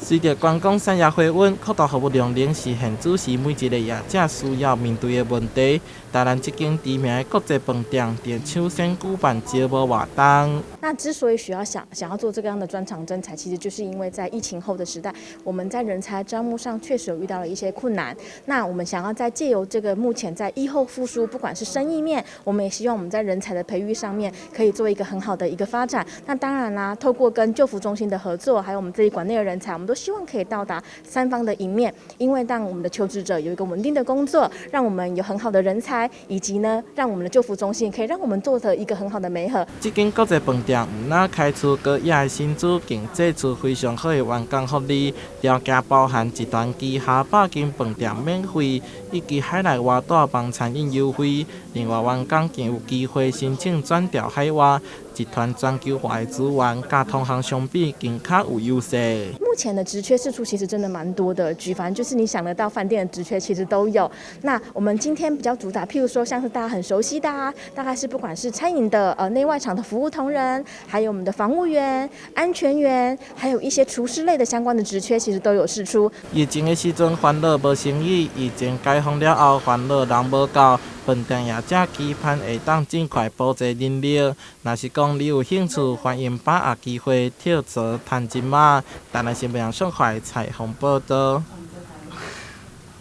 随着观光产业回稳，扩大服务量仍是现主是每一个业者需要面对的问题。台南这间知名的国际饭店，在抢先举办招无活动。那之所以想要做这个样的专场征才，其实就是因为在疫情后的时代，我们在人才招募上确实有遇到了一些困难。那我们想要在借由这个目前在疫后复苏，不管是生意面，我们也希望我们在人才的培育上面可以做一个很好的一个发展。那当然啦，透过跟就服中心的合作，还有我们这里馆内的人才，我们都希望可以到达三方的一面，因为让我们的求职者有一个稳定的工作，让我们有很好的人才，以及呢，让我们的就服中心可以让我们做的一个很好的媒合。这间国际饭店唔但开出高雅的新主，更制出非常好的员工福利，条件包含集团旗下8间饭店免费，以及海内外大房餐饮优惠。另外，员工更有机会申请转调海外。集团全球化的资源，甲同行相比更较有优势。目前的职缺释出其实真的蛮多的，举凡就是你想得到饭店的职缺其实都有。那我们今天比较主打，譬如说像是大家很熟悉的大概是不管是餐饮的内外场的服务同仁，还有我们的房务员、安全员，还有一些厨师类的相关的职缺，其实都有释出。疫情的时阵烦恼无生意，疫情解封了后烦恼人无够。饭店业者期盼会当尽快补齐人力。若是讲你有兴趣，欢迎把握机会跳槽赚金马。台南新闻上快采访报道。